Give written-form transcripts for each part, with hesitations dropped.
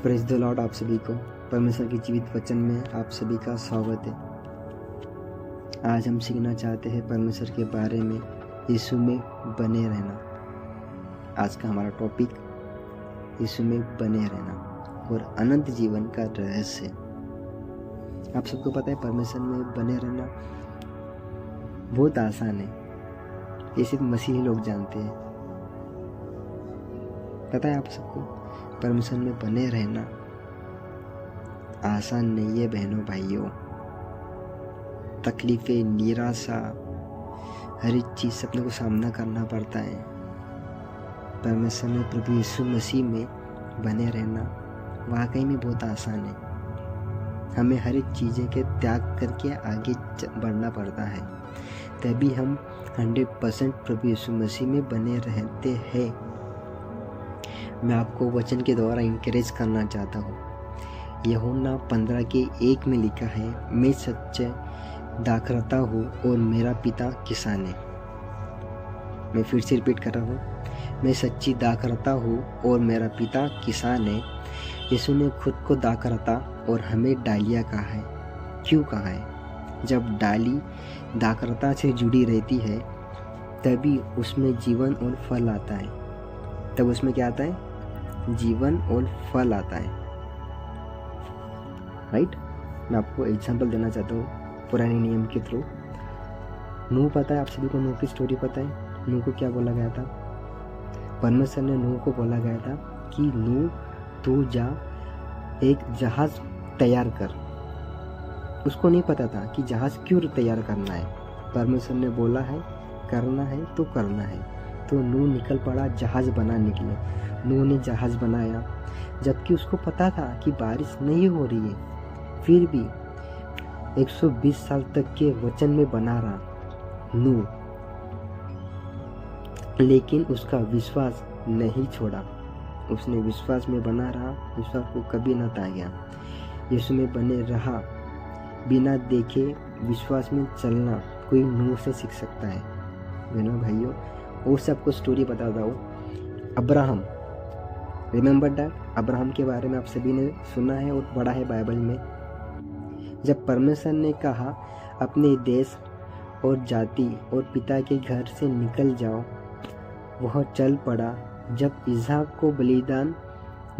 Praise the Lord. आप सभी को परमेश्वर के जीवित वचन में आप सभी का स्वागत है। आज हम सीखना चाहते हैं परमेश्वर के बारे में, यीशु में बने रहना। आज का हमारा टॉपिक यीशु में बने रहना और अनंत जीवन का रहस्य। आप सबको पता है परमेश्वर में बने रहना बहुत आसान है, ये सिर्फ मसीही लोग जानते हैं। पता है आप सबको परमेश्वर में बने रहना आसान नहीं है बहनों भाइयों। तकलीफें, निराशा, हर एक चीज़ से अपने को सामना करना पड़ता है। परमेश्वर में प्रभु यीशु मसीह में बने रहना वाकई में बहुत आसान है। हमें हर एक चीज़ें के त्याग करके आगे बढ़ना पड़ता है, तभी हम 100% प्रभु यीशु मसीह में बने रहते हैं। मैं आपको वचन के द्वारा इंकरेज करना चाहता हूँ। यूहन्ना 15:1 में लिखा है, मैं सच्चे दाखरता हूँ और मेरा पिता किसान है। मैं फिर से रिपीट कर रहा हूँ, मैं सच्ची दाखरता हूँ और मेरा पिता किसान है। यीशु ने खुद को दाखरता और हमें डालियाँ कहा है। क्यों कहा है? जब डाली दाखरता से जुड़ी रहती है तभी उसमें जीवन और फल आता है। तब उसमें क्या आता है? जीवन और फल आता है। राइट? मैं आपको एग्जांपल देना चाहता हूँ पुराने नियम के थ्रू। नूह, पता है आप सभी को नूह की स्टोरी पता है? नूह को क्या बोला गया था? परमेश्वर ने नूह को बोला गया था कि नूह तू जा एक जहाज तैयार कर। उसको नहीं पता था कि जहाज क्यों तैयार करना है। परमेश्वर ने बोला है करना है तो करना है, तो नूह निकल पड़ा जहाज बनाने के लिए। नूह ने जहाज बनाया जबकि उसको पता था कि बारिश नहीं हो रही है, फिर भी 120 साल तक के वचन में बना रहा नूह, लेकिन उसका विश्वास नहीं छोड़ा। उसने विश्वास में बना रहा, विश्वास को कभी न त्यागा। यीशु में बने रहा, बिना देखे विश्वास में चलना कोई नूह से सीख सकता है। बहनों भाइयों, और सबको स्टोरी बताता हूँ। Abraham, remember that? अब्राहम के बारे में आप सभी ने सुना है और पढ़ा है बाइबल में। जब परमेश्वर ने कहा अपने देश और जाति और पिता के घर से निकल जाओ, वह चल पड़ा। जब इसहाक को बलिदान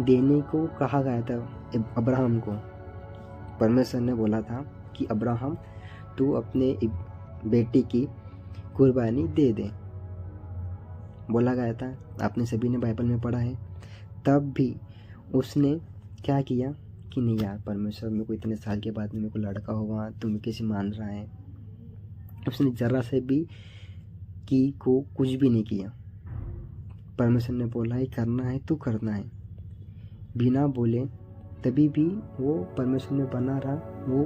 देने को कहा गया था अब्राहम को, परमेश्वर ने बोला था कि अब्राहम तू अपने बेटे की कुर्बानी दे दे, बोला गया था। आपने सभी ने बाइबल में पढ़ा है। तब भी उसने क्या किया कि नहीं यार परमेश्वर, मेरे को इतने साल के बाद में मेरे को लड़का होगा, तुम कैसे मान रहा है? उसने जरा से भी कुछ भी नहीं किया। परमेश्वर ने बोला है करना है तो करना है, बिना बोले। तभी भी वो परमेश्वर में बना रहा। वो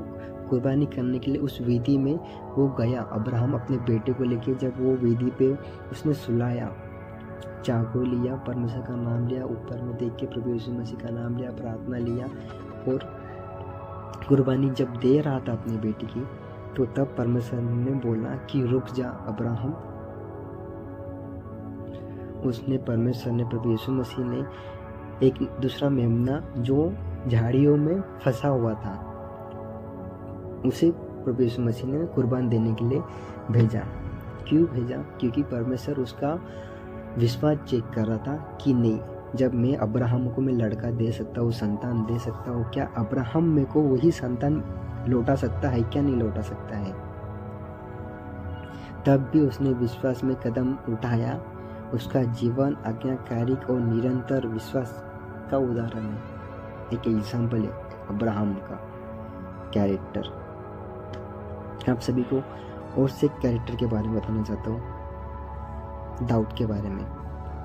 कुर्बानी करने के लिए उस वेदी में वो गया। अब्राहम अपने बेटे को लेके जब वो वेदी पे उसने सुलाया, चाकू लिया, परमेश्वर का नाम लिया, ऊपर में देख के प्रभु यीशु मसीह का नाम लिया, प्रार्थना लिया और कुर्बानी जब दे रहा था अपनी बेटी की, तो तब परमेश्वर ने बोला कि रुक जा अब्राहम। उसने परमेश्वर ने, प्रभु यीशु मसीह ने एक दूसरा मेमना जो झाड़ियों में फंसा हुआ था, उसे प्रभु यीशु मसीह ने कुर्बान देने के लिए भेजा। क्यों भेजा? क्योंकि परमेश्वर उसका विश्वास चेक कर रहा था कि नहीं, जब मैं अब्राहम को मैं लड़का दे सकता हूँ, संतान दे सकता हूँ, क्या अब्राहम मेरे को वही संतान लौटा सकता है? क्या नहीं लौटा सकता है? तब भी उसने विश्वास में कदम उठाया। उसका जीवन आज्ञाकारी और निरंतर विश्वास का उदाहरण है, एक एग्जाम्पल है अब्राहम का कैरेक्टर। आप सभी को और से कैरेक्टर के बारे में बताना चाहता हूँ, दाऊद के बारे में।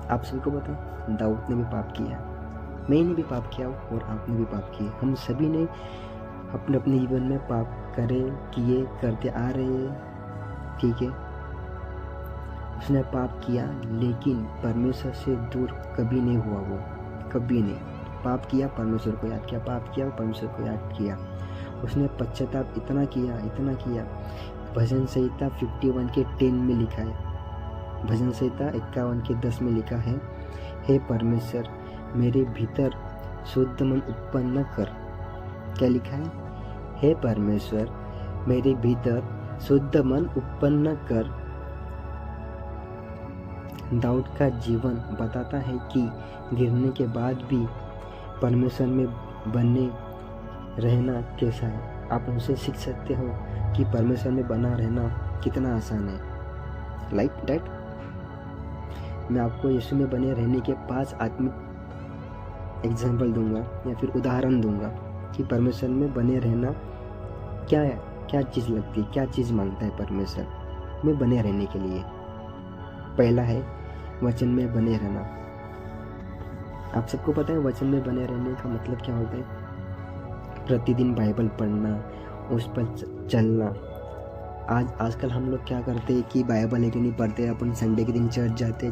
आप सभी को पता, दाऊद ने भी पाप किया, मैंने भी पाप किया और आपने भी पाप किए। हम सभी ने अपने अपने जीवन में पाप किए करते आ रहे हैं, ठीक है। उसने पाप किया लेकिन परमेश्वर से दूर कभी नहीं हुआ। वो कभी नहीं पाप किया, परमेश्वर को याद किया, पाप किया, परमेश्वर को याद किया। उसने पश्चाताप इतना किया। भजन संहिता 51:10 में लिखा है, भजन संहिता 51:10 में लिखा है, हे परमेश्वर मेरे भीतर शुद्ध मन उत्पन्न कर। क्या लिखा है? हे परमेश्वर, मेरे भीतर शुद्ध मन उत्पन्न कर। दाऊद का जीवन बताता है कि गिरने के बाद भी परमेश्वर में बने रहना कैसा है। आप उनसे सीख सकते हो कि परमेश्वर में बना रहना कितना आसान है। लाइक दैट मैं आपको यीशु में बने रहने के 5 आत्मिक एग्जाम्पल दूंगा या फिर उदाहरण दूंगा कि परमेश्वर में बने रहना क्या है, क्या चीज़ लगती है, क्या चीज़ मांगता है परमेश्वर में बने रहने के लिए। पहला है वचन में बने रहना। आप सबको पता है वचन में बने रहने का मतलब क्या होता है? प्रतिदिन बाइबल पढ़ना, उस पर चलना। आजकल हम लोग क्या करते हैं कि बाइबल एक नहीं पढ़ते, अपन संडे के दिन चर्च जाते,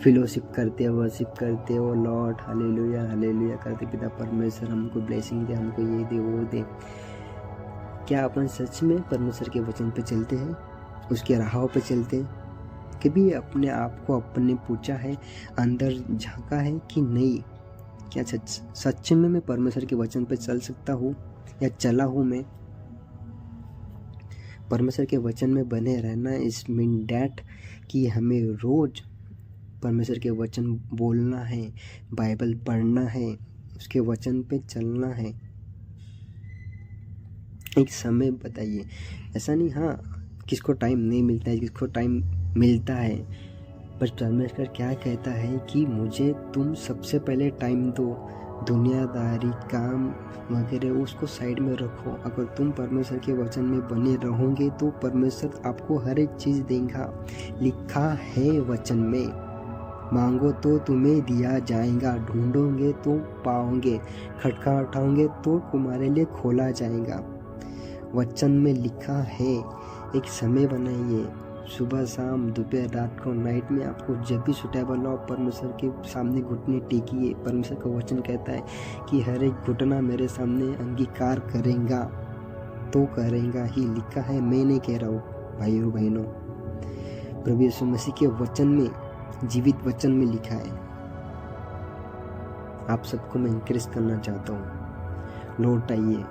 फेलोशिप करते, वर्शिप करते, ओ लॉर्ड हालेलुया हालेलुया करते, पिता परमेश्वर हमको ब्लेसिंग दे, हमको ये दे वो दे। क्या अपन सच में परमेश्वर के वचन पे चलते हैं, उसके राहों पे चलते हैं? कभी अपने आप को अपने पूछा है, अंदर झांका है कि नहीं, क्या सच में मैं परमेश्वर के वचन पे चल सकता हूँ या चला हूँ मैं? परमेश्वर के वचन में बने रहना इस मीन डैट कि हमें रोज परमेश्वर के वचन बोलना है, बाइबल पढ़ना है, उसके वचन पे चलना है। एक समय बताइए, ऐसा नहीं हाँ किसको टाइम नहीं मिलता है, किसको टाइम मिलता है, पर परमेश्वर क्या कहता है कि मुझे तुम सबसे पहले टाइम दो, दुनियादारी काम वगैरह उसको साइड में रखो। अगर तुम परमेश्वर के वचन में बने रहोगे तो परमेश्वर आपको हर एक चीज़ देगा। लिखा है वचन में, मांगो तो तुम्हें दिया जाएगा, ढूंढोगे तो पाओगे, खटखटाओगे तो तुम्हारे लिए खोला जाएगा। वचन में लिखा है। एक समय बनाइए, सुबह शाम दोपहर रात को, नाइट में आपको जब भी सुटेबल हो परमेश्वर के सामने घुटने टेकिए। परमेश्वर का वचन कहता है कि हर एक घुटना मेरे सामने अंगीकार करेगा तो करेगा ही। लिखा है, मैं नहीं कह रहा हूँ भाइयों बहनों, प्रभु यीशु मसीह के वचन में, जीवित वचन में लिखा है। आप सबको मैं इंकरेज करना चाहता हूँ, लौट आइए।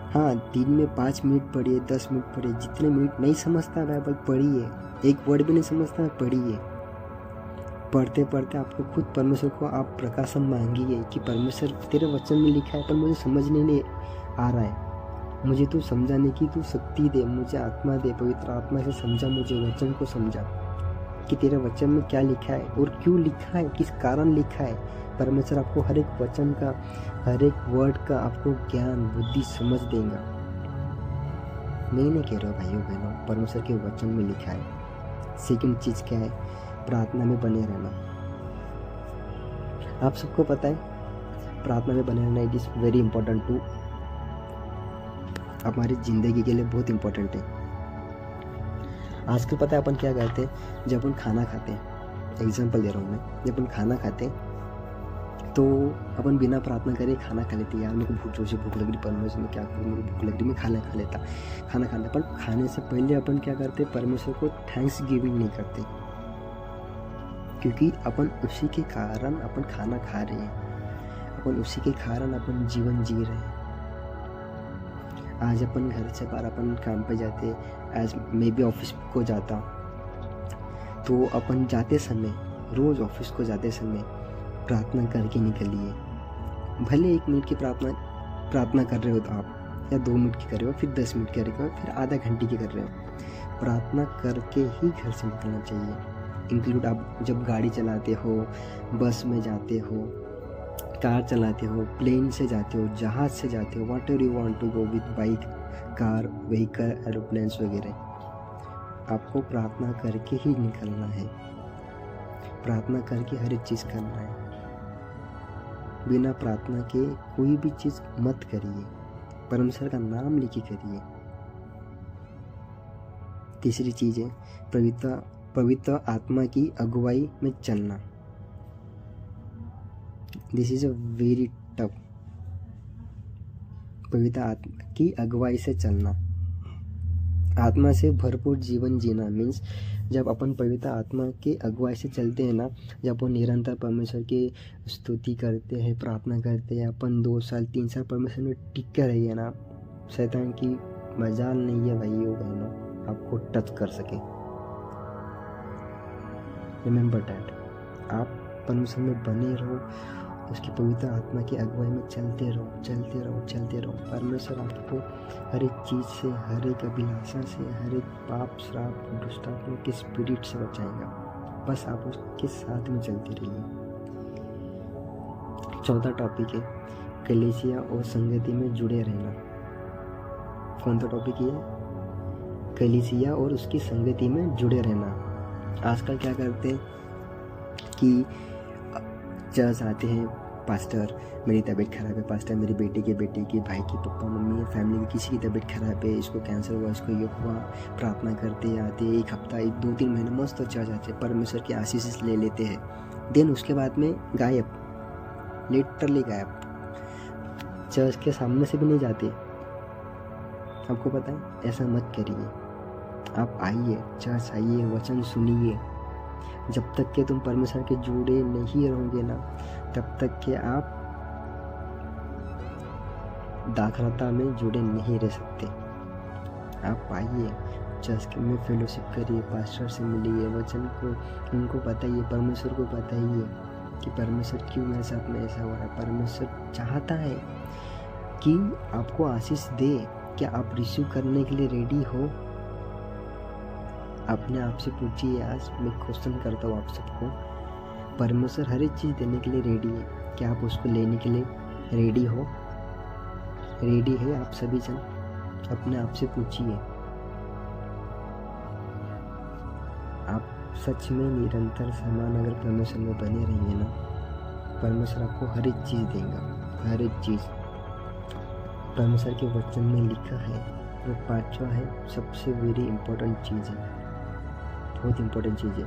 हाँ, दिन में 5 मिनट पढ़िए, 10 मिनट पढ़िए, जितने मिनट नहीं समझता बाइबल पढ़िए, एक वर्ड भी नहीं समझता पढ़िए। पढ़ते पढ़ते आपको खुद परमेश्वर को आप प्रकाशन मांगिए कि परमेश्वर तेरे वचन में लिखा है पर मुझे समझने नहीं आ रहा है, मुझे तू समझाने की तू शक्ति दे, मुझे आत्मा दे, पवित्र आत्मा से समझा, मुझे वचन को समझा कि तेरे वचन में क्या लिखा है और क्यों लिखा है, किस कारण लिखा है। परमेश्वर आपको हर एक वचन का, हर एक वर्ड का आपको ज्ञान बुद्धि समझ देगा। मैं नहीं कह रहा भाइयों बहनों, परमेश्वर के वचन में लिखा है। सेकंड चीज़ क्या है? प्रार्थना में बने रहना। आप सबको पता है प्रार्थना में बने रहना it is very important to, हमारी ज़िंदगी के लिए बहुत इंपॉर्टेंट है। आजकल पता है अपन क्या करते हैं, जब अपन खाना खाते हैं, एग्जाम्पल दे रहा हूँ मैं, जब अपन खाना खाते हैं तो अपन बिना प्रार्थना करे खाना खा लेते। यार मेरे को भूख जोर से भूख लग रही, परमेश्वर में क्या करूँ, मेरे को भूख लग रही, मैं खाना खा लेता, खाना खा लेता। पर खाने से पहले अपन क्या करते, परमेश्वर को थैंक्स गिविंग नहीं करते, क्योंकि अपन उसी के कारण अपन खाना खा रहे हैं, अपन उसी के कारण अपन जीवन जी रहे हैं। आज अपन घर से बाहर अपन काम पे जाते, एज मैं भी ऑफिस को जाता, तो अपन जाते समय, रोज़ ऑफिस को जाते समय प्रार्थना करके निकलिए। भले 1 मिनट की प्रार्थना कर रहे हो तो आप, या 2 मिनट की कर रहे हो, फिर 10 मिनट की कर रहे हो, फिर आधा घंटे की कर रहे हो, प्रार्थना करके ही घर से निकलना चाहिए। इंक्लूड आप जब गाड़ी चलाते हो, बस में जाते हो, कार चलाते हो, प्लेन से जाते हो, जहाज़ से जाते हो, whatever you want to go with bike, car, vehicle, aeroplanes वगैरह, आपको प्रार्थना करके ही निकलना है। प्रार्थना करके हर एक चीज़ करना है। बिना प्रार्थना के कोई भी चीज़ मत करिए, परमेश्वर का नाम लेके करिए। तीसरी चीज़ है पवित्र आत्मा की अगुवाई में चलना। This is a very tough. पवित्र आत्मा की अगुवाई से चलना। आत्मा से भरपूर जीवन जीना मीन्स जब अपन पवित्र आत्मा के अगुवाई से चलते हैं ना, जब वो निरंतर परमेश्वर की स्तुति करते हैं, प्रार्थना करते हैं, अपन 2 साल 3 साल परमेश्वर में टिक कर रहिए ना, शैतान की मजाल नहीं है भाइयों बहनों आपको टच कर सके। रिमेंबर डैट, आप परमेश्वर में बने रहो, उसकी पवित्र आत्मा की अगुवाई में चलते रहो, चलते रहो, चलते रहो। परमेश्वर आपको हर एक चीज़ से, हर एक अभिलाषा से, हर एक पाप, श्राप, दुष्टात्मा के स्पिरिट से बचाएगा। बस आप उसके साथ में चलते रहिए। 4था टॉपिक है कलीसिया और संगति में जुड़े रहना। कौन सा टॉपिक ये है? कलीसिया और उसकी संगति में जुड़े रहना। आजकल क्या करते हैं कि चर्च आते हैं, पास्टर मेरी तबीयत ख़राब है, पास्टर मेरी बेटी की, भाई की, पापा मम्मी, फैमिली की किसी की तबीयत ख़राब है, इसको कैंसर हुआ, इसको ये हुआ, प्रार्थना करते आते 1 हफ्ता 2-3 महीने मस्त चर्च आते, परमेश्वर की आशीष ले लेते हैं। देन उसके बाद में गायब, लिटरली गायब, चर्च के सामने से भी नहीं जाते। आपको पता है, ऐसा मत करिए। आप आइए, चर्च आइए, वचन सुनिए। जब तक के तुम परमेश्वर के जुड़े नहीं रहोगे ना, तब तक के आप दाखलता में जुड़े नहीं रह सकते। आप आइए, चर्च में फेलोशिप करिए, पास्टर से मिलिए, वचन को उनको बताइए, परमेश्वर को बताइए कि परमेश्वर क्यों मेरे साथ में ऐसा हो रहा है। परमेश्वर चाहता है कि आपको आशीष दे। क्या आप रिसीव करने के लिए रेडी हो? अपने आप से पूछिए। आज मैं क्वेश्चन करता हूँ आप सबको, परमेश्वर हर एक चीज़ देने के लिए रेडी है, क्या आप उसको लेने के लिए रेडी हो? रेडी है आप सभी जन? अपने आप से पूछिए। आप सच में निरंतर समान अगर परमेश्वर में बने रहिए ना, परमेश्वर आपको हर एक चीज़ देगा, हर एक चीज़। परमेश्वर के वचन में लिखा है, वो 5वां है, सबसे वेरी इंपॉर्टेंट चीज़ है, बहुत इंपॉर्टेंट चीज़ है,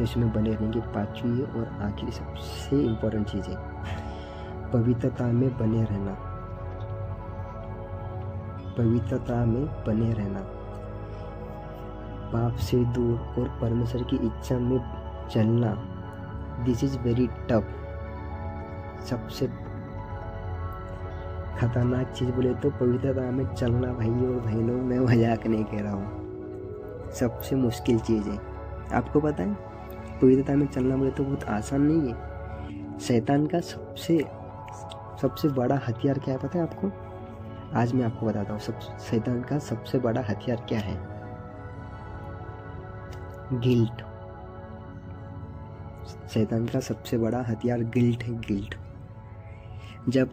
इसमें बने रहेंगे। 5वीं है और आखिरी सबसे इंपॉर्टेंट चीज़ है, पवित्रता में बने रहना। पवित्रता में बने रहना, पाप से दूर और परमेश्वर की इच्छा में चलना। This is very tough. सबसे खतरनाक चीज़ बोले तो पवित्रता में चलना भाइयों और बहनों, मैं मजाक नहीं कह रहा हूँ, सबसे मुश्किल चीज़ है। आपको पता है, पवित्रता में चलना बोले तो बहुत आसान नहीं है। शैतान का सबसे बड़ा हथियार क्या है पता है आपको? आज मैं आपको बताता हूँ। शैतान का सबसे बड़ा हथियार क्या है? गिल्ट। शैतान का सबसे बड़ा हथियार गिल्ट है, गिल्ट। जब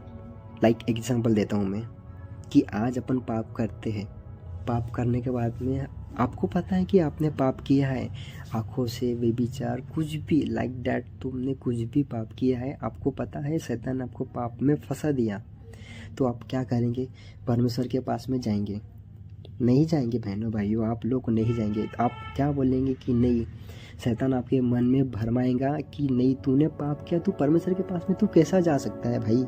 एग्जांपल देता हूँ मैं कि आज अपन पाप करते हैं, पाप करने के बाद में आपको पता है कि आपने पाप किया है, आँखों से व्यभिचार, कुछ भी लाइक दैट, तुमने कुछ भी पाप किया है, आपको पता है शैतान आपको पाप में फंसा दिया, तो आप क्या करेंगे? परमेश्वर के पास में जाएंगे? नहीं जाएंगे बहनों भाइयों, आप लोग नहीं जाएंगे। आप क्या बोलेंगे कि नहीं, शैतान आपके मन में भरमाएगा कि नहीं तूने पाप किया, तू परमेश्वर के पास में तू कैसा जा सकता है भाई,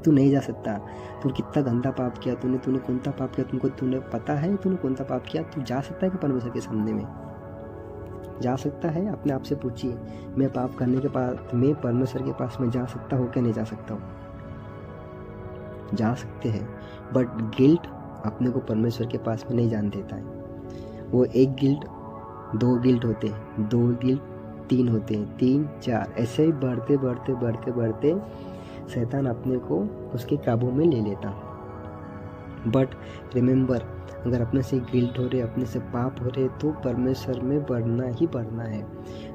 तू नहीं जा सकता, तू कितना गंदा पाप किया, तूने कौन सा पाप किया, तूने पता है तूने कौन सा पाप किया, तू जा सकता है कि परमेश्वर के सामने में जा सकता है? अपने आप से पूछिए, मैं पाप करने के बाद मैं परमेश्वर के पास में जा सकता हूँ क्या नहीं जा सकता हूँ? जा सकते हैं, बट गिल्ट अपने को परमेश्वर के पास में नहीं जान देता है। वो 1 गिल्ट, 2 गिल्ट होते हैं, 2 गिल्ट 3 होते हैं, 3 4 ऐसे ही बढ़ते बढ़ते बढ़ते बढ़ते शैतान अपने को उसके काबू में ले लेता। बट रिमेंबर, अगर अपने से गिल्ट हो रहे, अपने से पाप हो रहे, तो परमेश्वर में बढ़ना ही बढ़ना है।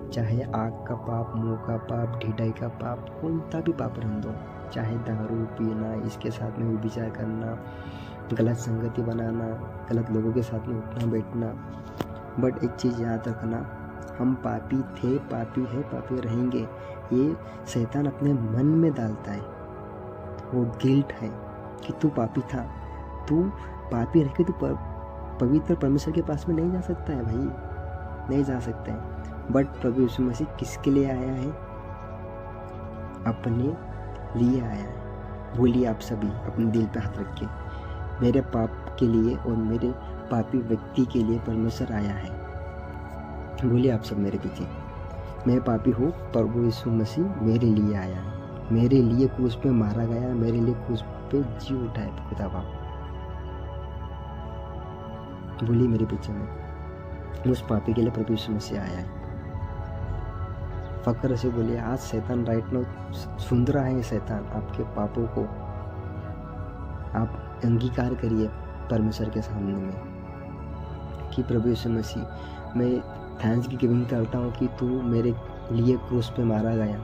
चाहे आग का पाप, मुंह का पाप, ढिठाई का पाप, कौन सा भी पाप रहने दो, चाहे दारू पीना, इसके साथ में विचार करना, गलत संगति बनाना, गलत लोगों के साथ में उठना बैठना। बट एक चीज़ याद रखना, हम पापी थे, पापी है, पापी रहेंगे, ये शैतान अपने मन में डालता है। वो गिल्ट है कि तू पापी था, तू पापी रह के तू पवित्र परमेश्वर के पास में नहीं जा सकता है भाई, नहीं जा सकता है। बट प्रभु यीशु मसीह किसके लिए आया है? अपने लिए आया है। बोलिए आप सभी अपने दिल पे हाथ रख के, मेरे पाप के लिए और मेरे पापी व्यक्ति के लिए परमेश्वर आया है। बोलिए आप सब मेरे पीछे, मैं पापी हूँ, प्रभु यीशु मसीह मेरे लिए आया है, मेरे लिए क्रूस पे मारा गया, मेरे लिए क्रूस पे जी उठा है खुदा बाप। बोलिए मेरे पीछे में, उस पापी के लिए प्रभु यीशु मसीह आया है। फकर से बोलिए, आज शैतान राइट नाउ सुन रहा है, शैतान आपके पापों को आप अंगीकार करिए परमेश्वर के सामने में कि प्रभु यीशु मसीह, मैं थैंक्स की गिविंग करता हूँ कि तू मेरे लिए क्रूस पे मारा गया,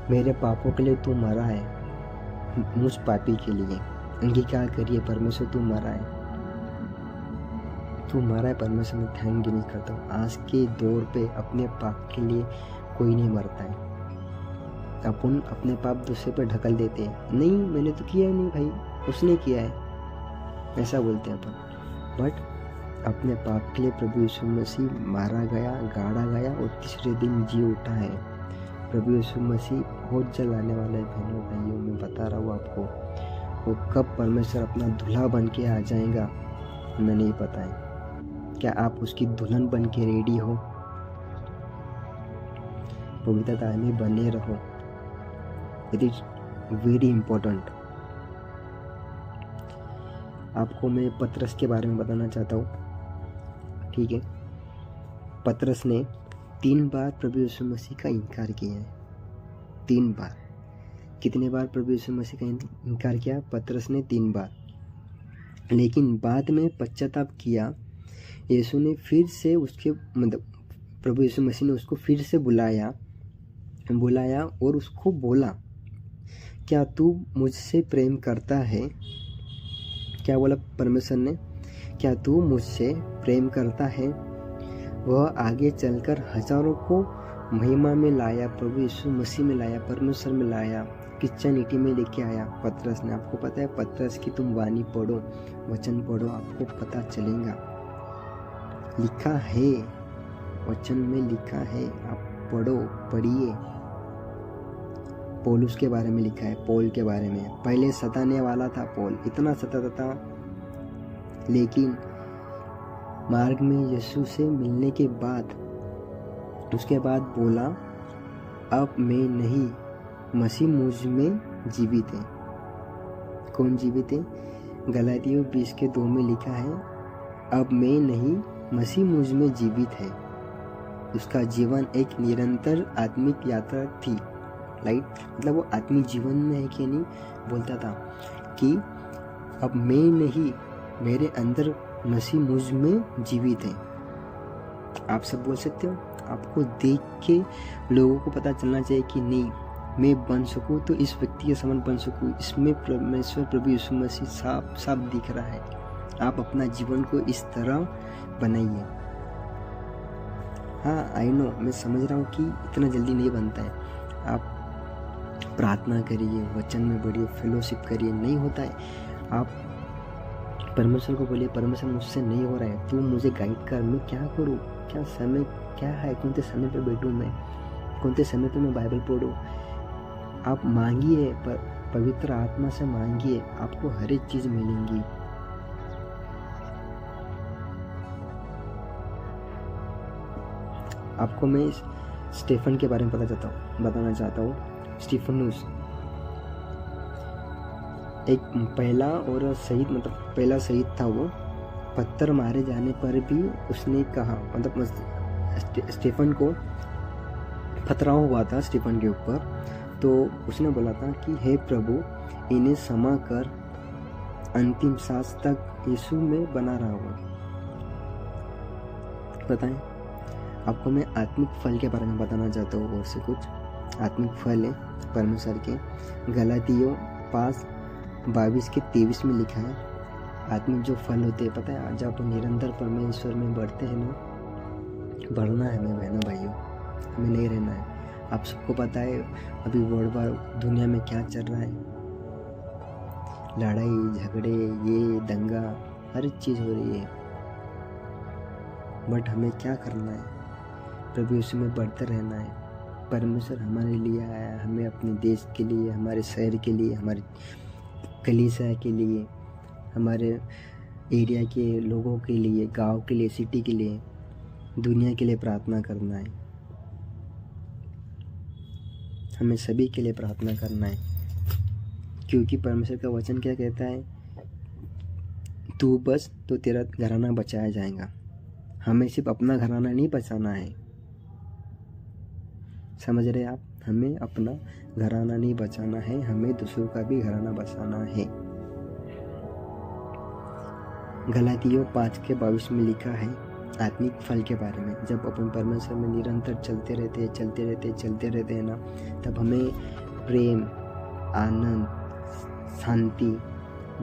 मेरे पापों के लिए तू मरा है, मुझ पापी के लिए अंगीकार करिए परमेश्वर तू मरा है, तू मरा है परमेश्वर। मैं थैंक गिविंग करता हूँ। आज के दौर पे अपने पाप के लिए कोई नहीं मरता है। अपन अपने पाप दूसरे पे ढकल देते हैं, नहीं मैंने तो किया ही नहीं भाई, उसने किया है, ऐसा बोलते हैं अपन। बट अपने पाप के लिए प्रभु यीशु मसीह मारा गया, गाड़ा गया और तीसरे दिन जी उठा है। प्रभु यीशु मसीह बहुत जल्द आने वाला है बहनों भाइयों, मैं बता रहा हूँ आपको। वो कब परमेश्वर अपना दूल्हा बन के आ जाएगा हमें नहीं पता है। क्या आप उसकी दुल्हन बन के रेडी हो? पवित्रता में बने रहो, इट इज वेरी इंपॉर्टेंट। आपको मैं पतरस के बारे में बताना चाहता हूँ, ठीक है। पतरस ने 3 बार प्रभु यीशु मसीह का इनकार किया है, 3 बार। कितने बार प्रभु यीशु मसीह का इनकार किया? पतरस ने 3 बार। लेकिन बाद में पश्चाताप किया, यीशु ने फिर से उसके मतलब प्रभु यीशु मसीह ने उसको फिर से बुलाया और उसको बोला, क्या तू मुझसे प्रेम करता है? क्या बोला परमेश्वर ने? क्या तू मुझसे प्रेम करता है? वह आगे चलकर हजारों को महिमा में लाया, प्रभु यीशु मसीह में लाया, परमेश्वर में लाया, क्रिश्चियनिटी में लेके आया पतरस ने। आपको पता है पतरस की तुम वाणी पढ़ो, वचन पढ़ो, आपको पता चलेगा। लिखा है, वचन में लिखा है, आप पढ़ो, पढ़िए। पौलुस के बारे में लिखा है, पौल के बारे में। पहले सताने वाला था पौल, इतना सताता था, लेकिन मार्ग में यीशु से मिलने के बाद उसके बाद बोला, अब मैं नहीं, मसीह मुझ में जीवित है। कौन जीवित है? गलातियों 20:2 में लिखा है, अब मैं नहीं, मसीह मुझ में जीवित है। उसका जीवन एक निरंतर आत्मिक यात्रा थी, राइट। मतलब वो आत्मिक जीवन में है कि नहीं, बोलता था कि अब मैं नहीं, मेरे अंदर मसीह मुझ में जीवित है। आप सब बोल सकते हो? आपको देख के लोगों को पता चलना चाहिए कि नहीं, मैं बन सकूं तो इस व्यक्ति के समान बन सकूं। इसमें परमेश्वर प्रभु यीशु मसीह साफ साफ दिख रहा है। आप अपना जीवन को इस तरह बनाइए। हाँ, आई नो, मैं समझ रहा हूँ कि इतना जल्दी नहीं बनता है। आप प्रार्थना करिए, वचन में बढ़िए, फेलोशिप करिए, नहीं होता है। आप परमेश्वर को बोलिए, परमेश्वर मुझसे नहीं हो रहा है, तू मुझे गाइड कर, मैं क्या करूँ, क्या समय क्या है, कौन से समय पे बैठूँ मैं, कौन से समय पे मैं बाइबल पढ़ूँ। आप मांगिए, पवित्र आत्मा से मांगिए, आपको हर एक चीज़ मिलेंगी। आपको मैं स्टेफन के बारे में बताना चाहता हूँ। स्टीफनुस एक पहला और शहीद, मतलब पहला शहीद था। वो पत्थर मारे जाने पर भी उसने कहा, मतलब स्टीफन को पथराव हुआ था स्टीफन के ऊपर, तो उसने बोला था कि हे प्रभु, इन्हें क्षमा कर, अंतिम सांस तक यीशु में बना रहा हूँ। बताएं, आपको मैं आत्मिक फल के बारे में बताना चाहता हूँ। और से कुछ आत्मिक फल है परमेश्वर के। गलातियों 5:22-23 में लिखा है, आत्मिक जो फल होते हैं, पता है, जब निरंतर परमेश्वर में बढ़ते हैं ना, बढ़ना है हमें बहनों भाइयों, हमें नहीं रहना है। आप सबको पता है अभी वर्ल्ड वार दुनिया में क्या चल रहा है, लड़ाई झगड़े, ये दंगा, हर चीज़ हो रही है। बट हमें क्या करना है? प्रभु यीशु में बढ़ते रहना है। परमेश्वर हमारे लिए आया, हमें अपने देश के लिए, हमारे शहर के लिए, हमारे कलीसिया के लिए, हमारे एरिया के लोगों के लिए, गांव के लिए, सिटी के लिए, दुनिया के लिए प्रार्थना करना है। हमें सभी के लिए प्रार्थना करना है, क्योंकि परमेश्वर का वचन क्या कहता है, तू बस तो तेरा घराना बचाया जाएगा। हमें सिर्फ अपना घराना नहीं बचाना है, समझ रहे आप? हमें अपना घराना नहीं बचाना है, हमें दूसरों का भी घराना बचाना है। गलातियों 5:22 में लिखा है आत्मिक फल के बारे में। जब अपन परमेश्वर में निरंतर चलते रहते हैं ना, तब हमें प्रेम, आनंद, शांति,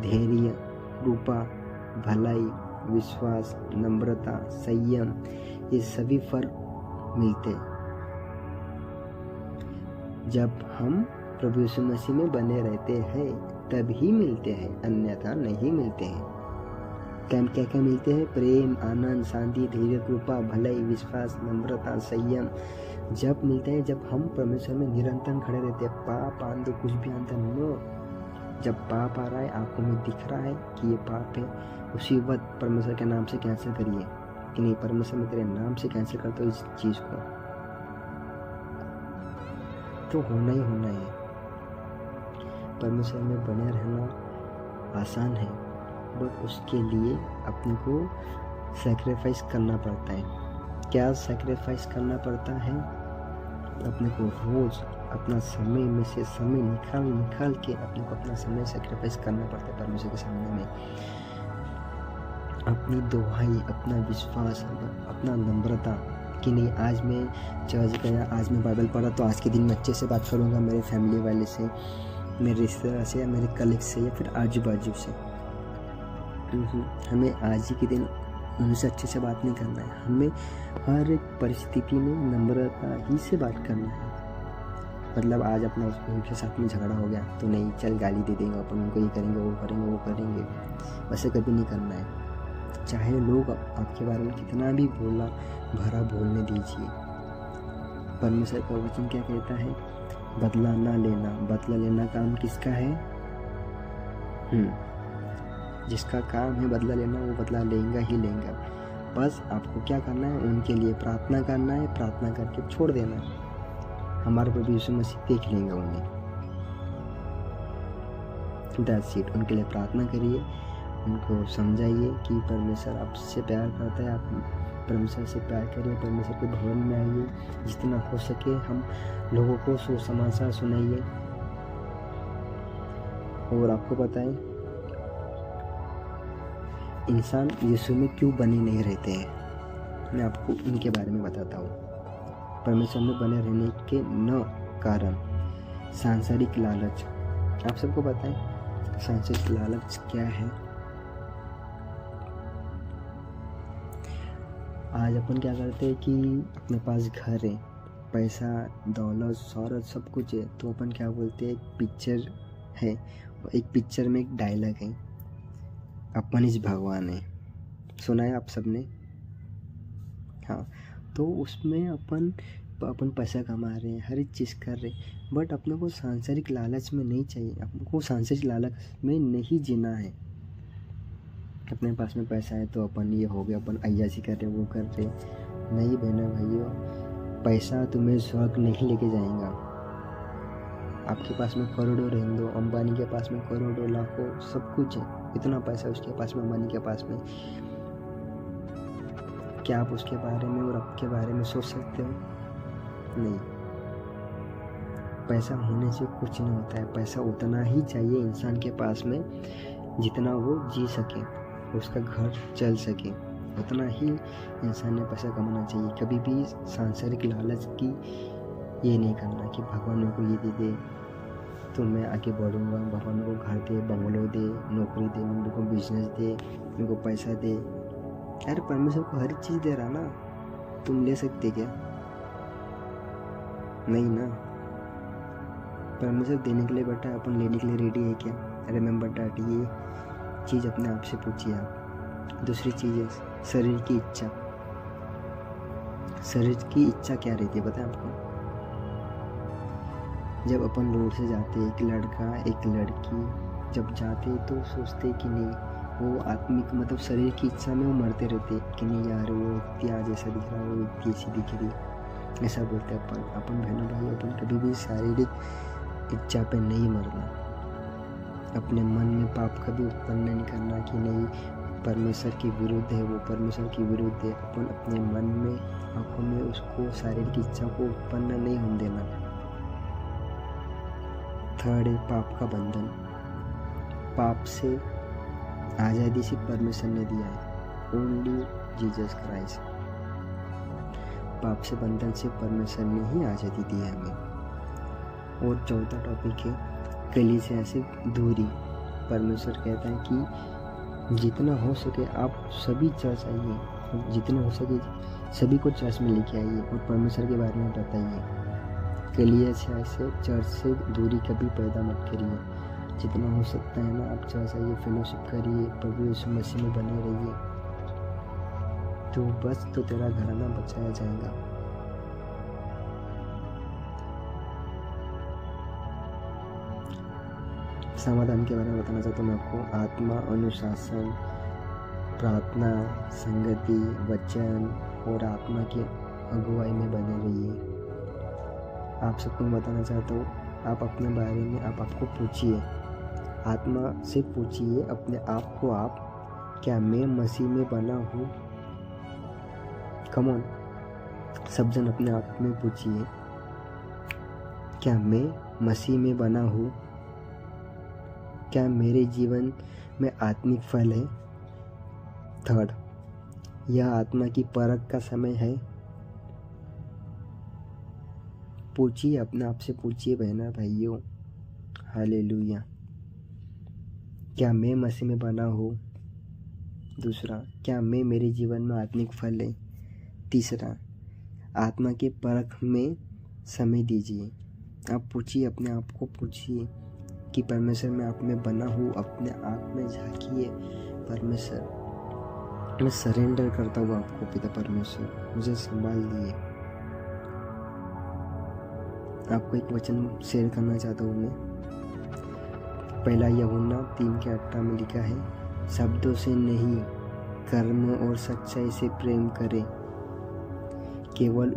धैर्य, कृपा, भलाई, विश्वास, नम्रता, संयम, ये सभी फल मिलते हैं जब हम प्रभु यीशु मसीह में बने रहते हैं, तभी मिलते हैं, अन्यथा नहीं मिलते हैं। क्या क्या मिलते हैं? प्रेम, आनंद, शांति, धैर्य, कृपा, भलाई, विश्वास, नम्रता, संयम जब मिलते हैं जब हम परमेश्वर में निरंतर खड़े रहते हैं। पाप आंदो कुछ भी अंतर नो, जब पाप आ रहा है, आंखों में दिख रहा है कि ये पाप है, उसी वक्त परमेश्वर के नाम से कैंसिल करिए कि नहीं, परमेश्वर में तेरे नाम से कैंसिल करता हूँ इस चीज़ को। तो होना ही होना है। परमेश्वर में बने रहना आसान है, बट उसके लिए अपने को सैक्रिफाइस करना पड़ता है। क्या सैक्रिफाइस करना पड़ता है? अपने को रोज़ अपना समय में से समय निकाल के अपने को अपना समय सैक्रिफाइस करना पड़ता है परमेश्वर के सामने में। अपनी दुहाई, अपना विश्वास, अपना नम्रता कि नहीं, आज मैं चर्च गया, आज मैं बाइबल पढ़ा, तो आज के दिन मैं अच्छे से बात करूँगा मेरे फैमिली वाले से, मेरे रिश्तेदार से, या मेरे कलीग से, या फिर आजू बाजू से। हमें आज ही के दिन उनसे अच्छे से बात नहीं करना है, हमें हर एक परिस्थिति में नम्रता ही से बात करना है। मतलब आज अपना उनके साथ में झगड़ा हो गया तो नहीं, चल गाली दे देंगे अपन उनको, ये करेंगे वो करेंगे, वैसे कभी नहीं करना है। चाहे लोग आपके बारे में कितना भी बोलना भरा बोलने दीजिए। परमेश्वर का वचन क्या कहता है? बदला ना लेना। बदला लेना काम किसका है? जिसका काम है बदला लेना, वो बदला लेगा ही लेगा। बस आपको क्या करना है? उनके लिए प्रार्थना करना है, प्रार्थना करके छोड़ देना है। हमारे प्रभु यीशु मसीह देख लेंगे उन्हें। That's it. उनके लिए प्रार्थना करिए, उनको समझाइए कि परमेश्वर आपसे प्यार करता है, आप परमेश्वर से प्यार करिए, परमेश्वर के भवन में आइए, जितना हो सके हम लोगों को सुसमाचार सुनाइए। और आपको पता है इंसान यीशु में क्यों बने नहीं रहते हैं, मैं आपको उनके बारे में बताता हूँ। परमेश्वर में बने रहने के 9 कारण। सांसारिक लालच। आप सबको पता है सांसारिक लालच क्या है? आज अपन क्या करते हैं कि अपने पास घर है, पैसा, दौलत, शौहरत सब कुछ है, तो अपन क्या बोलते हैं, एक पिक्चर है, एक पिक्चर में एक डायलॉग है, अपन ही भगवान है। सुना है आप सबने? हाँ। तो उसमें अपन पैसा कमा रहे हैं, हर एक चीज़ कर रहे हैं, बट अपने को सांसारिक लालच में नहीं चाहिए। अपने को सांसारिक लालच में नहीं जीना है। अपने पास में पैसा है तो अपन ये हो गया, अपन अय्याशी कर रहे, वो कर रहे। नहीं बहना भाइयों, पैसा तुम्हें स्वर्ग नहीं लेके जाएगा। आपके पास में करोड़ों रहने दो, अंबानी के पास में करोड़ों, लाखों, सब कुछ है, इतना पैसा उसके पास में, अंबानी के पास में। क्या आप उसके बारे में और आपके बारे में सोच सकते हो? नहीं। पैसा होने से कुछ नहीं होता है। पैसा उतना ही चाहिए इंसान के पास में जितना वो जी सके, उसका घर चल सके, उतना ही इंसान ने पैसा कमाना चाहिए। कभी भी सांसारिक लालच की ये नहीं करना कि भगवान मेरे को ये दे दे तो मैं आगे बढ़ूँगा, भगवान मेरे को घर दे, बंगलो दे, नौकरी दे, मेरे को बिजनेस दे, मेरे को पैसा दे। यार परमेश्वर को हर चीज़ दे रहा ना, तुम ले सकते क्या? नहीं ना। परमेश्वर देने के लिए बैठा है, अपन लेने के लिए रेडी है क्या? रिमेंबर डैट, ये चीज़ अपने आप से पूछिए आप। दूसरी चीज़ है शरीर की इच्छा। शरीर की इच्छा क्या रहती है पता है आपको? जब अपन रोड से जाते, एक लड़का एक लड़की जब जाते तो सोचते कि नहीं वो आत्मिक मतलब शरीर की इच्छा में वो मरते रहते कि नहीं यार वो व्यक्ति आज ऐसा दिख रहा है, वो व्यक्ति ऐसी दिख रही, ऐसा बोलते अपन बहनों भाई। अपन कभी भी शारीरिक इच्छा पे नहीं मरना, अपने मन में पाप कभी उत्पन्न नहीं करना कि नहीं परमेश्वर के विरुद्ध है, वो परमेश्वर के विरुद्ध है। अपन अपने मन में, आँखों में उसको शारीरिक इच्छा को उत्पन्न नहीं होने देना। थर्ड है पाप का बंधन। पाप से आज़ादी सिर्फ परमेश्वर ने दिया है, ओनली जीसस क्राइस्ट। पाप से बंधन से परमेश्वर ने ही आज़ादी दी है हमें। और चौथा टॉपिक है कलीसिया से दूरी। परमेश्वर कहता है कि जितना हो सके आप सभी चर्च आइए, जितना हो सके सभी को चर्च में लेके आइए और परमेश्वर के बारे में बताइए। कलीसिया से चर्च से दूरी कभी पैदा मत करिए। जितना हो सकता है ना आप चर्च आइए, फेलोशिप करिए, प्रभु यीशु मसीह में बने रहिए, तो बस तो तेरा घराना बचाया जाएगा। समाधान के बारे में बताना चाहता हूँ मैं आपको। आत्मा, अनुशासन, प्रार्थना, संगति, वचन और आत्मा की अगुवाई में बने रहिए। आप सबको मैं बताना चाहता हूँ, आप अपने बारे में आपको पूछिए, आत्मा से पूछिए अपने आप को, आप क्या मैं मसीह में बना हूँ? कम ऑन, सब जन अपने आप में पूछिए, क्या मैं मसीह में बना हूँ? क्या मेरे जीवन में आत्मिक फल है? थर्ड, यह आत्मा की परख का समय है। पूछिए, अपने आप से पूछिए बहना भाइयों। हालेलुया। क्या मैं मसीह में बना हूँ? दूसरा, क्या मैं मेरे जीवन में आत्मिक फल है? तीसरा, आत्मा के परख में समय दीजिए। आप पूछिए, अपने आप को पूछिए कि परमेश्वर मैं आप में बना हूँ। अपने आप में झांकिए, परमेश्वर मैं सरेंडर करता हूँ आपको पिता परमेश्वर, मुझे संभाल लिए। आपको एक वचन शेयर करना चाहता हूँ मैं। पहला यूहन्ना 3:18 में लिखा है, शब्दों से नहीं कर्म और सच्चाई से प्रेम करें, केवल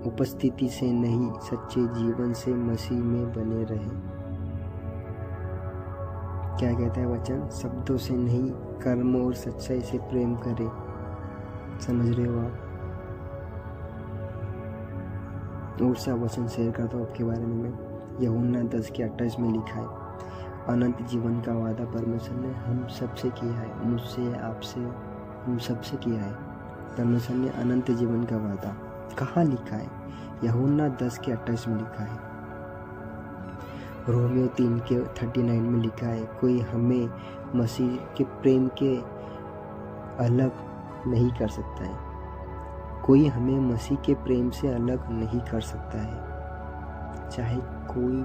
उपस्थिति से नहीं सच्चे जीवन से मसीह में बने रहें। क्या कहता है वचन? शब्दों से नहीं कर्म और सच्चाई से प्रेम करें। समझ रहे हो आप? और सा वचन शेयर करता हूँ आपके बारे में मैं। यूहन्ना 10:28 में लिखा है, अनंत जीवन का वादा परमेश्वर ने हम सबसे किया है, मुझसे, आपसे, हम सबसे किया है। परमेश्वर ने अनंत जीवन का वादा कहाँ लिखा है? यूहन्ना 10:28 में लिखा है। रोमियो 3:39 में लिखा है, कोई हमें मसीह के प्रेम के अलग नहीं कर सकता है। कोई हमें मसीह के प्रेम से अलग नहीं कर सकता है, चाहे कोई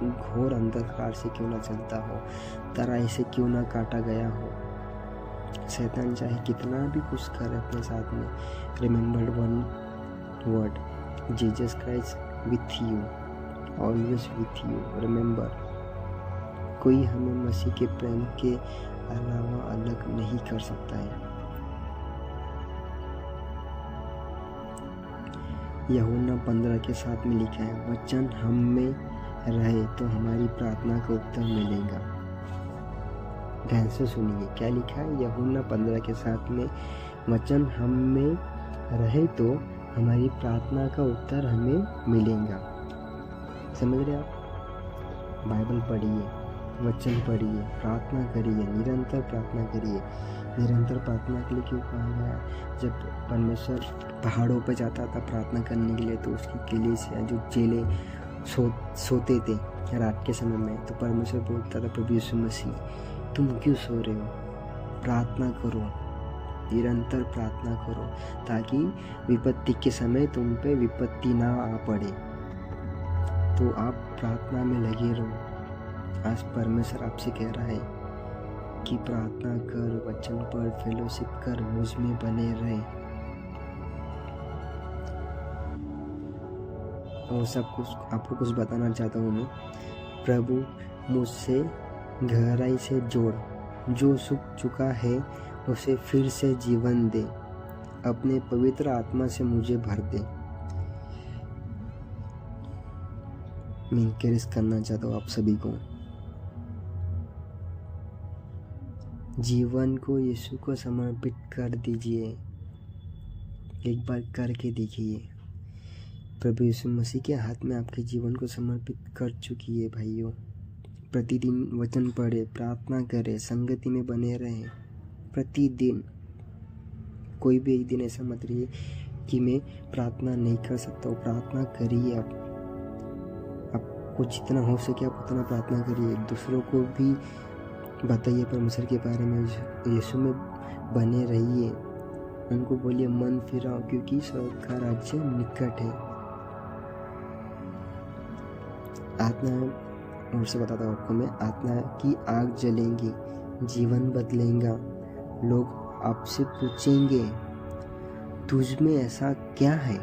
घोर अंधकार से क्यों ना चलता हो, तराई से क्यों ना काटा गया हो, शैतान चाहे कितना भी कुछ करे अपने साथ में। Remember one word, Jesus Christ with you, always with you. Remember, कोई हमें मसीह के प्रेम के अलावा अलग नहीं कर सकता है। यूहन्ना 15:7 में लिखा है, वचन हम में रहे तो हमारी प्रार्थना का उत्तर मिलेगा। ध्यान से सुनिए क्या लिखा है। यूहन्ना 15:7 में, वचन हम में रहे तो हमारी प्रार्थना का उत्तर हमें मिलेगा। समझ रहे आप? बाइबल पढ़िए, वचन पढ़िए, प्रार्थना करिए, निरंतर प्रार्थना करिए। निरंतर प्रार्थना के लिए क्यों कहा गया? जब परमेश्वर पहाड़ों पर जाता था प्रार्थना करने के लिए, तो उसकी कलीसिया जो चेले सोते थे रात के समय में, तो परमेश्वर बोलता था, प्रभु यीशु मसीह तुम क्यों सो रहे हो? प्रार्थना करो, निरंतर प्रार्थना करो, ताकि विपत्ति के समय तुम पे विपत्ति ना आ पड़े। तो आप प्रार्थना में लगे रहो। आज परमेश्वर आपसे कह रहा है कि प्रार्थना कर, वचन पढ़, फेलोशिप कर, मुझ में बने रहे। और सब कुछ आपको कुछ बताना चाहता हूँ मैं। प्रभु मुझसे गहराई से जोड़, जो सूख चुका है उसे फिर से जीवन दे, अपने पवित्र आत्मा से मुझे भर दे। मैं इंकरेज करना चाहता हूँ आप सभी को, जीवन को यीशु को समर्पित कर दीजिए। एक बार करके देखिए, प्रभु यीशु मसीह के हाथ में आपके जीवन को समर्पित कर चुकी है भाइयों। प्रतिदिन वचन पढ़े, प्रार्थना करें, संगति में बने रहें प्रतिदिन। कोई भी एक दिन ऐसा मत रहिए कि मैं प्रार्थना नहीं कर सकता हूँ। प्रार्थना करिए, आपको जितना हो सके आप उतना प्रार्थना करिए। दूसरों को भी बताइए परमेश्वर के बारे में, यीशु में बने रहिए। उनको बोलिए मन फिराओ, क्योंकि स्वर्ग का राज्य निकट है। आत्मा, और से बताता हूँ आपको मैं, आत्मा की आग जलेंगी, जीवन बदलेगा। लोग आपसे पूछेंगे तुझ में ऐसा क्या है।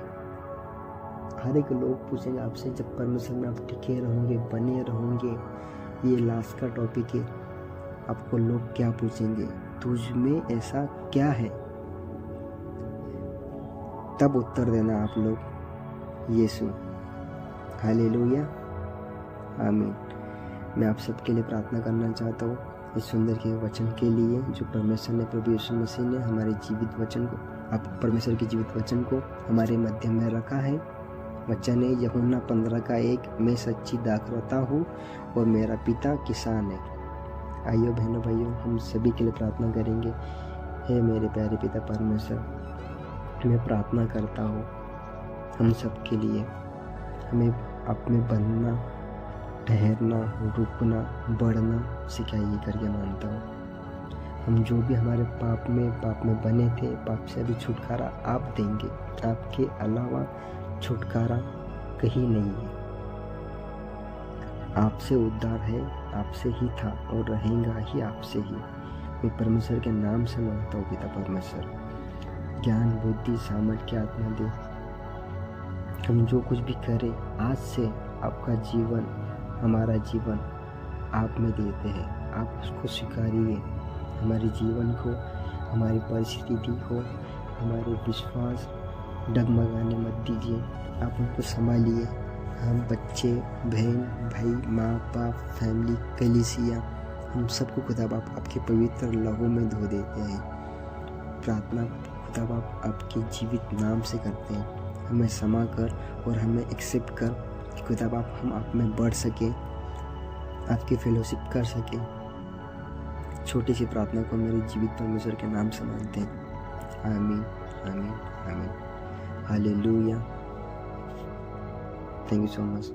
हर एक लोग पूछेंगे आपसे, जब परमेश्वर में आप टिके रहोगे, बने रहोगे। ये लास्ट का टॉपिक है। आपको लोग क्या पूछेंगे, तुझ में ऐसा क्या है, तब उत्तर देना आप लोग यीशु। हालेलुया, आमीन। मैं आप सबके लिए प्रार्थना करना चाहता हूँ इस सुंदर के वचन के लिए, जो परमेश्वर ने, प्रभु यीशु मसीह ने हमारे जीवित वचन को, आप परमेश्वर के जीवित वचन को हमारे मध्य में रखा है। वचन है यूहन्ना 15:1, मैं सच्ची दाखलता हूँ और मेरा पिता किसान है। आइयो बहनों भाइयों, हम सभी के लिए प्रार्थना करेंगे। हे मेरे प्यारे पिता परमेश्वर, मैं प्रार्थना करता हूँ हम सब के लिए, हमें आप में बनना, ठहरना, रुकना, बढ़ना सिखाइए करके मानता हूँ। हम जो भी हमारे पाप में बने थे, पाप से अभी छुटकारा आप देंगे। आपके अलावा छुटकारा कहीं नहीं है। आपसे उद्धार है, आपसे ही था और रहेगा ही आपसे ही। मैं परमेश्वर के नाम से मांगता हूँ पिता परमेश्वर, ज्ञान, बुद्धि, सामर्थ्य, आत्मा दे। हम जो कुछ भी करें, आज से आपका जीवन, हमारा जीवन आप में देते हैं। आप उसको स्वीकारिए। हमारे जीवन को, हमारी परिस्थिति को, हमारे विश्वास डगमगाने मत दीजिए। आप उनको संभालिए। हम बच्चे, बहन, भाई, माँ बाप, फैमिली, कलीसिया, हम सबको खुदा बाप आपके पवित्र लहू में धो देते हैं। प्रार्थना खुदा बाप आपके जीवित नाम से करते हैं। हमें क्षमा कर और हमें एक्सेप्ट कर कि खुदा बाप हम आप में बढ़ सके, आपकी फेलोशिप कर सके। छोटी सी प्रार्थना को मेरे जीवित परमेश्वर के नाम से मानते हैं। आमीन, आमीन, आमीन। Hallelujah. Thank you so much.